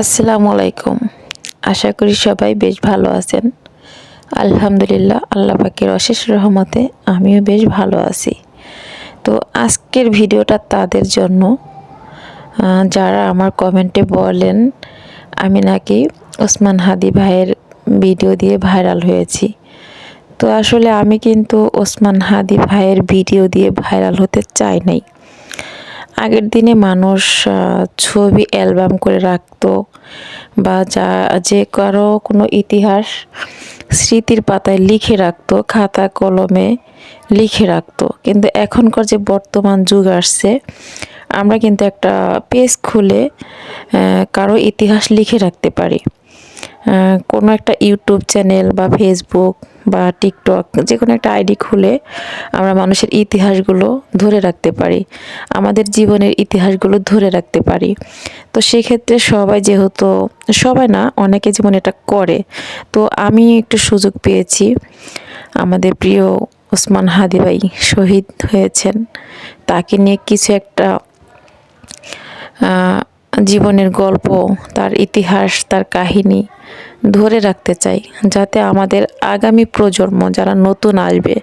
আসসালামু আলাইকুম। আশা করি সবাই বেশ ভালো আছেন। আলহামদুলিল্লাহ, আল্লাহ পাকের অশেষ রহমতে আমিও বেশ ভালো আছি। তো আজকের ভিডিওটা তাদের জন্য যারা আমার কমেন্টে বলেন আমি নাকি ওসমান হাদি ভাইয়ের ভিডিও দিয়ে ভাইরাল হয়েছি। তো আসলে আমি কিন্তু ওসমান হাদি ভাইয়ের ভিডিও দিয়ে ভাইরাল হতে চাই নাই। আগের দিনে মানুষ ছবি অ্যালবাম করে রাখতো বা যে কারো কোনো ইতিহাস স্মৃতির পাতায় লিখে রাখতো, খাতা কলমে লিখে রাখতো। কিন্তু এখনকার যে বর্তমান যুগ আসছে, আমরা কিন্তু একটা পেজ খুলে কারো ইতিহাস লিখে রাখতে পারি। কোনো একটা ইউটিউব চ্যানেল বা ফেসবুক বা টিকটক যে কোনো একটা আইডি খুলে আমরা মানুষের ইতিহাসগুলো ধরে রাখতে পারি, আমাদের জীবনের ইতিহাসগুলো ধরে রাখতে পারি। তো সেক্ষেত্রে সবাই, যেহেতু সবাই না, অনেকে যেমন এটা করে, তো আমি একটু সুযোগ পেয়েছি। আমাদের প্রিয় ওসমান হাদি ভাই শহীদ হয়েছেন, তাকে নিয়ে কিছু একটা জীবনের গল্প, তার ইতিহাস, তার কাহিনী ধরে রাখতে চাই, যাতে আমাদের আগামী প্রজন্ম যারা নতুন আসবে,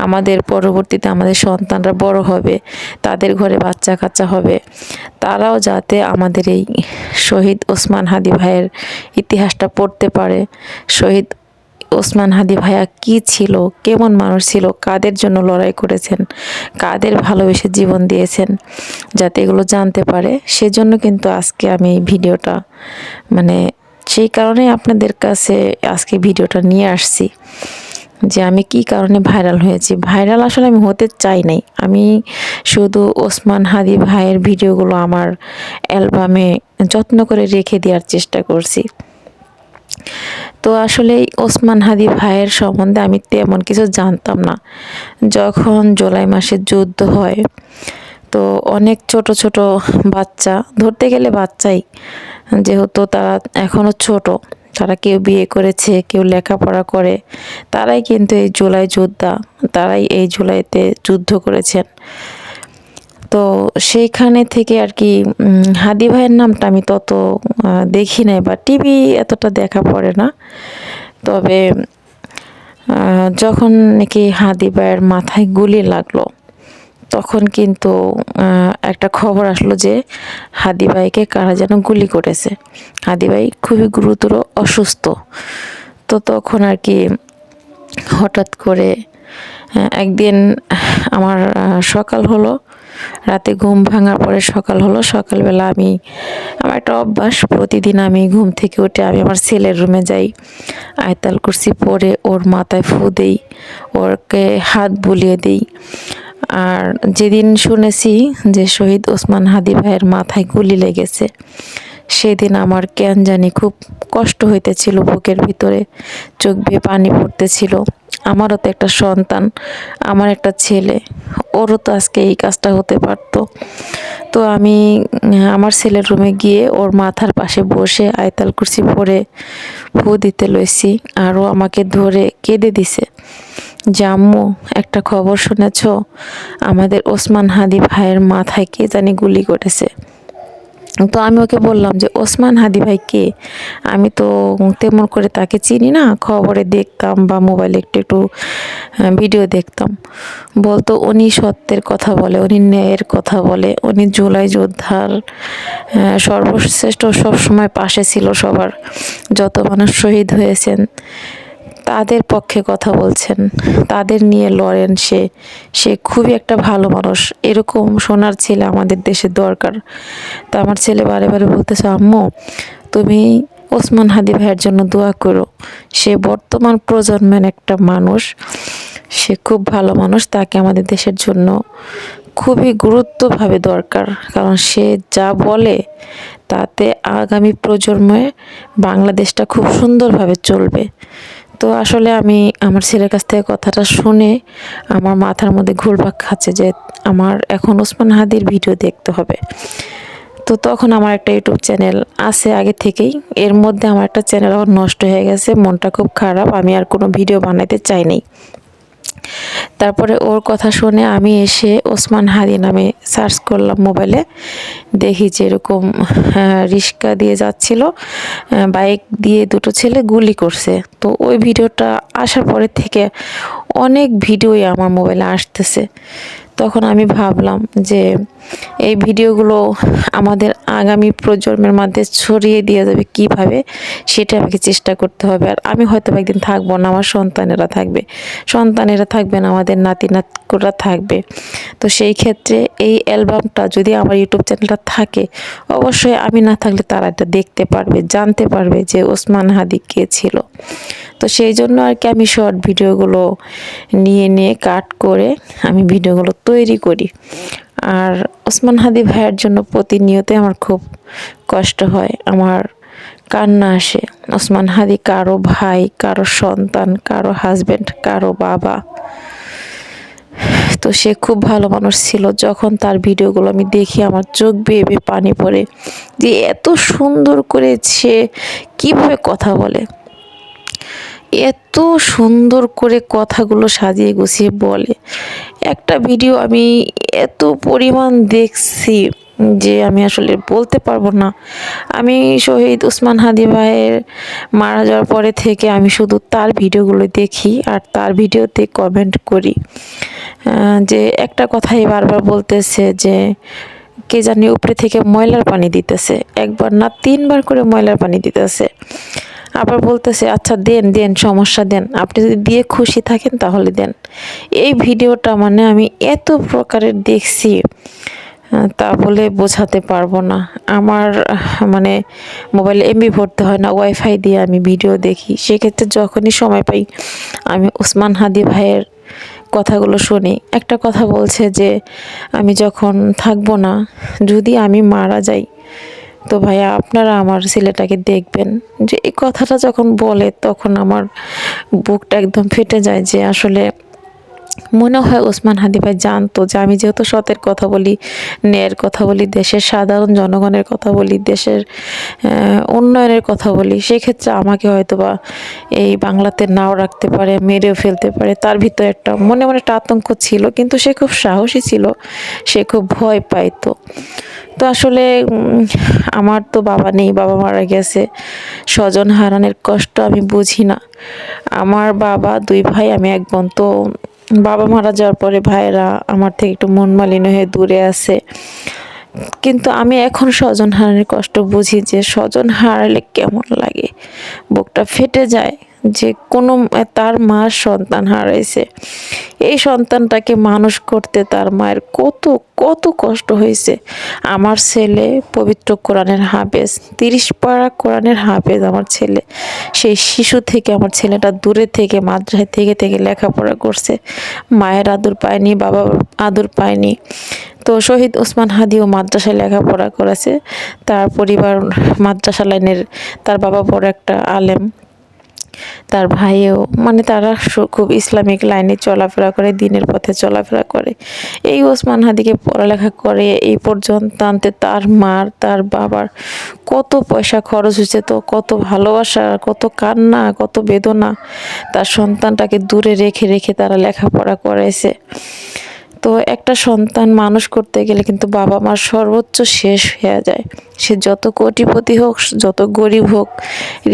আমাদের পরবর্তীতে আমাদের সন্তানরা বড় হবে, তাদের ঘরে বাচ্চা কাচ্চা হবে, তারাও যাতে আমাদের এই শহীদ ওসমান হাদি ভাইয়ের ইতিহাসটা পড়তে পারে। শহীদ ওসমান হাদি ভাইয়া কি ছিল, কেমন মানুষ ছিল, কাদের জন্য লড়াই করেছেন, কাদের ভালোবেসে জীবন দিয়েছেন, যাতে এগুলো জানতে পারে। সেজন্য কিন্তু আজকে আমি এই ভিডিওটা, সেই কারণেই আপনাদের কাছে আজকে ভিডিওটা নিয়ে আসছি, যে আমি কি কারণে ভাইরাল হয়েছি। ভাইরাল আসলে আমি হতে চাই নাই, আমি শুধু ওসমান হাদি ভাইয়ের ভিডিওগুলো আমার অ্যালবামে যত্ন করে রেখে দেওয়ার চেষ্টা করছি। তো আসলে ওসমান হাদি ভাইয়ের সম্বন্ধে আমি তেমন কিছু জানতাম না। যখন জুলাই মাসে যুদ্ধ হয়, তো অনেক ছোট ছোট বাচ্চা, ধরতে গেলে বাচ্চাই, যেহেতু তারা এখনও ছোট, তারা কেউ বিয়ে করেছে, কেউ লেখাপড়া করে, তারাই কিন্তু এই জুলাই যোদ্ধা, তারাই এই জুলাইতে যুদ্ধ করেছেন। তো সেইখানে থেকে আর কি হাদি ভাইয়ের নামটা আমি তত দেখি নাই, বা টিভি এতটা দেখা পড়ে না। তবে যখন নাকি হাদি ভাইয়ের মাথায় গুলি লাগলো, তখন কিন্তু একটা খবর আসলো যে হাদি ভাইকে কারা যেন গুলি করেছে। হাদি ভাই খুবই গুরুতর অসুস্থ। তো তখন আর কি হঠাৎ করে একদিন আমার সকাল হলো, রাতে ঘুম ভাঙার পরে সকাল হলো। সকালবেলা আমার একটা অভ্যাস, প্রতিদিন আমি ঘুম থেকে উঠে আমি আমার ছেলের রুমে যাই, আয়তাল কুরসি পরে ওর মাথায় ফু দেই, ওরকে হাত বুলিয়ে দিই। আর যেদিন শুনেছি যে শহীদ ওসমান হাদি ভাইয়ের মাথায় গুলি লেগেছে, সেদিন আমার কেন জানি খুব কষ্ট হইতেছিল, বুকের ভিতরে চোখ বেয়ে পানি পড়তেছিল। আমারও তো একটা সন্তান, আমার একটা ছেলে, ওরও তো আজকে এই কাজটা হতে পারতো। তো আমি আমার ছেলের রুমে গিয়ে ওর মাথার পাশে বসে আয়তাল কুরসি পরে ফু দিতে লইছি, আর ও আমাকে ধরে কেঁদে দিছে যে আম্মু, একটা খবর শুনেছ, আমাদের ওসমান হাদি ভাইয়ের মাথায় কে জানি গুলি করেছে। তো আমি ওকে বললাম যে ওসমান হাদি ভাই কে? আমি তো তেমন করে তাকে চিনি না, খবরে দেখতাম বা মোবাইলে একটু একটু ভিডিও দেখতাম। বলতো উনি সত্যের কথা বলে, উনি ন্যায়ের কথা বলে, উনি জুলাই যোদ্ধার সর্বশ্রেষ্ঠ, সবসময় পাশে ছিল সবার। যত মানুষ শহীদ হয়েছেন তাদের পক্ষে কথা বলছেন, তাদের নিয়ে লড়েন। সে খুবই একটা ভালো মানুষ, এরকম সোনার ছেলে আমাদের দেশে দরকার। তো আমার ছেলে বারে বারে বলতেছে, আম্মু তুমি ওসমান হাদি ভাইয়ের জন্য দোয়া করো, সে বর্তমান প্রজন্মের একটা মানুষ, সে খুব ভালো মানুষ, তাকে আমাদের দেশের জন্য খুবই গুরুত্বভাবে দরকার। কারণ সে যা বলে তাতে আগামী প্রজন্মে বাংলাদেশটা খুব সুন্দরভাবে চলবে। তো আসলে আমি আমার ছেলের কাছ থেকে কথাটা শুনে আমার মাথার মধ্যে ঘুরপাক খাচ্ছে যে আমার এখন ওসমান হাদির ভিডিও দেখতে হবে। তো তখন আমার একটা ইউটিউব চ্যানেল আছে আগে থেকেই, এর মধ্যে আমার একটা চ্যানেল আবার নষ্ট হয়ে গেছে, মনটা খুব খারাপ, আমি আর কোনো ভিডিও বানাইতে চাই নাই। তারপরে ওর কথা শুনে আমি এসে ওসমান হাদি নামে সার্চ করলাম মোবাইলে, দেখি যে এরকম রিক্সা দিয়ে যাচ্ছিল, বাইক দিয়ে দুটো ছেলে গুলি করছে। তো ওই ভিডিওটা আসার পরে থেকে অনেক ভিডিওই আমার মোবাইলে আসতেছে। তখন আমি ভাবলাম যে এই ভিডিওগুলো আমাদের আগামী প্রজন্মের মধ্যে ছড়িয়ে দেওয়া যাবে কিভাবে, সেটা আমাকে চেষ্টা করতে হবে। আর আমি হয়তো একদিন থাকবো না, আমার সন্তানেরা থাকবে না, আমাদের নাতি নাতকুরা থাকবে। তো সেই ক্ষেত্রে এই অ্যালবামটা যদি আমার ইউটিউব চ্যানেলটা থাকে, অবশ্যই আমি না থাকলে তারা এটা দেখতে পারবে, জানতে পারবে যে ওসমান হাদি কে ছিল। তো সেই জন্য আর কি আমি শর্ট ভিডিওগুলো নিয়ে কাট করে আমি ভিডিওগুলো তৈরি করি। আর ওসমান হাদি ভাইয়ের জন্য প্রতিনিয়তই আমার খুব কষ্ট হয়, আমার কান্না আসে। ওসমান হাদি কারো ভাই, কারো সন্তান, কারো হাজবেন্ড, কারো বাবা। তো সে খুব ভালো মানুষ ছিল। যখন তার ভিডিওগুলো আমি দেখি আমার চোখ বেয়ে বেয়ে পানি পড়ে, যে এত সুন্দর করে সে কীভাবে কথা বলে, এত সুন্দর করে কথাগুলো সাজিয়ে গুছিয়ে বলে। একটা ভিডিও আমি এত পরিমাণ দেখছি যে আমি আসলে বলতে পারবো না। আমি শহীদ ওসমান হাদি ভাইয়ের মারা যাওয়ার পরে থেকে আমি শুধু তার ভিডিওগুলো দেখি আর তার ভিডিওতে কমেন্ট করি। যে একটা কথাই বারবার বলতেছে যে কে জানি উপরে থেকে ময়লার পানি দিতেছে, একবার না 3বার করে ময়লার পানি দিতেছে। আবার বলতেছে আচ্ছা দেন সমস্যা দেন, আপনি যদি দিয়ে খুশি থাকেন তাহলে দেন। এই ভিডিওটা মানে আমি এত প্রকারের দেখছি, তা বলে বোঝাতে পারবো না। আমার মানে মোবাইলে এমবি ভরতে হয় না, ওয়াইফাই দিয়ে আমি ভিডিও দেখি। সেক্ষেত্রে যখনই সময় পাই আমি ওসমান হাদি ভাইয়ের কথাগুলো শুনি। একটা কথা বলছে যে আমি যখন থাকবো না, যদি আমি মারা যাই, তো ভাইয়া আপনারা আমার ছেলেটাকে দেখবেন। যে এই কথাটা যখন বলে তখন আমার বুকটা একদম ফেটে যায়। যে আসলে মনে হয় ওসমান হাদি ভাই জানতো যে আমি যেহেতু সতের কথা বলি, ন্যায়ের কথা বলি, দেশের সাধারণ জনগণের কথা বলি, দেশের উন্নয়নের কথা বলি, সেক্ষেত্রে আমাকে হয়তো বা এই বাংলাতে নাও রাখতে পারে, মেরেও ফেলতে পারে। তার ভিতরে একটা মনে একটা আতঙ্ক ছিল, কিন্তু সে খুব সাহসী ছিল, সে খুব ভয় পাইতো। তো আসলে আমার তো বাবা নেই, বাবা মারা গেছে। স্বজন হারানোর কষ্ট আমি বুঝি না। আমার বাবা 2 ভাই, আমি 1 বোন। তো বাবা মারা যাওয়ার পরে ভাইয়েরা আমার থেকে একটু মন মালিন্য হয়ে দূরে আছে। কিন্তু আমি এখন স্বজন হারানোর কষ্ট বুঝি, যে স্বজন হারালে কেমন লাগে, বুকটা ফেটে যায়। যে কোনো তার মা সন্তান হারাইছে, এই সন্তানটাকে মানুষ করতে তার মায়ের কত কত কষ্ট হয়েছে। আমার ছেলে পবিত্র কোরআনের হাফেজ, 30 পারা কোরআনের হাফেজ আমার ছেলে। সেই শিশু থেকে আমার ছেলেটা দূরে থেকে মাদ্রাসায় থেকে লেখাপড়া করছে, মায়ের আদর পায়নি, বাবার আদর পায়নি। তো শহীদ ওসমান হাদিও মাদ্রাসায় লেখাপড়া করেছে, তার পরিবার মাদ্রাসা লাইনের, তার বাবা বড় একটা আলেম, তার ভাইও, মানে তারা খুব ইসলামিক লাইনে চলাফেরা করে, দিনের পথে চলাফেরা করে। এই ওসমান হাদিকে পড়ালেখা করে এই পর্যন্ত আনতে তার মার, তার বাবার কত পয়সা খরচ হয়েছে, তো কত ভালোবাসা, কত কান্না, কত বেদনা। তার সন্তানটাকে দূরে রেখে তারা লেখাপড়া করাইছে। তো একটা সন্তান মানুষ করতে গেলে কিন্তু বাবা মার সর্বোচ্চ শেষ হয়ে যায়। সে যত কোটিপতি হোক, যত গরিব হোক,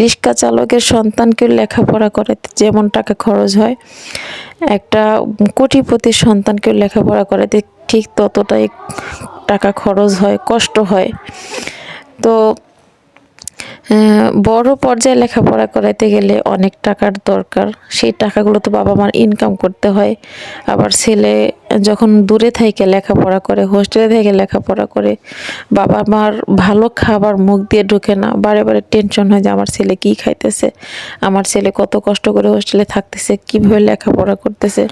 রিক্সা চালকের সন্তানকে লেখাপড়া করাতে যেমন টাকা খরচ হয়, একটা কোটিপতির সন্তানকেও লেখাপড়া করাতে ঠিক ততটাই টাকা খরচ হয়, কষ্ট হয়। তো বড় পর্যায়ে লেখাপড়া করাইতে গেলে অনেক টাকার দরকার। সেই টাকাগুলো তো বাবা মার ইনকাম করতে হয়। আবার ছেলে যখন দূরে থেকে লেখাপড়া করে, হোস্টেলে থেকে লেখাপড়া করে, বাবা মার ভালো খাবার মুখ দিয়ে ঢোকে না। বারে টেনশন হয় যে আমার ছেলে কী খাইতেছে, আমার ছেলে কত কষ্ট করে হোস্টেলে থাকতেছে, কীভাবে লেখাপড়া করতেছে।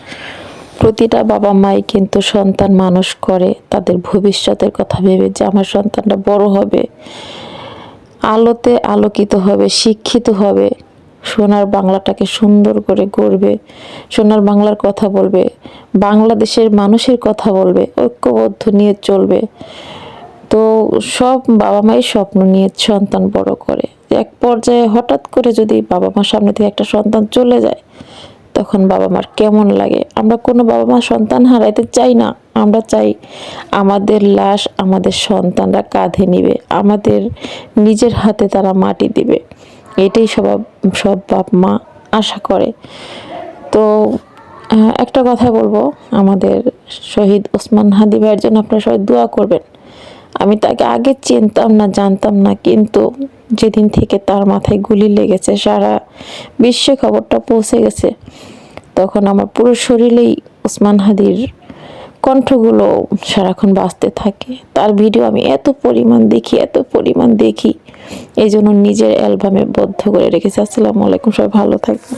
প্রতিটা বাবা মাই কিন্তু সন্তান মানুষ করে তাদের ভবিষ্যতের কথা ভেবে, যে আমার সন্তানটা বড় হবে, আলোতে আলোকিত হবে, শিক্ষিত হবে, সোনার বাংলাটাকে সুন্দর করে গড়বে, সোনার বাংলার কথা বলবে, বাংলাদেশের মানুষের কথা বলবে, ঐক্যবদ্ধ নিয়ে চলবে। তো সব বাবা মাই স্বপ্ন নিয়ে সন্তান বড় করে। এক পর্যায়ে হঠাৎ করে যদি বাবা মার সামনে থেকে একটা সন্তান চলে যায়, তখন বাবা মার কেমন লাগে। আমরা কোনো বাবা মা সন্তান হারাইতে চাই না। আমরা চাই আমাদের লাশ আমাদের সন্তানরা কাঁধে নিবে, আমাদের নিজের হাতে তারা মাটি দিবে। এটাই সব বাপ মা আশা করে। তো একটা কথা বলবো, আমাদের শহীদ ওসমান হাদি ভাইয়ের জন্য আপনারা সবাই দোয়া করবেন। আমি তাকে আগে চিনতাম না, জানতাম না, কিন্তু যেদিন থেকে তার মাথায় গুলি লেগেছে, সারা বিশ্বে খবরটা পৌঁছে গেছে, তখন আমার পুরো শরীরেই ওসমান হাদির কণ্ঠগুলো সারাক্ষণ বাজতে থাকে। তার ভিডিও আমি এত পরিমাণ দেখি, এই জন্য নিজের অ্যালবামে বদ্ধ করে রেখেছি। আসসালামু আলাইকুম, সবাই ভালো থাকবেন।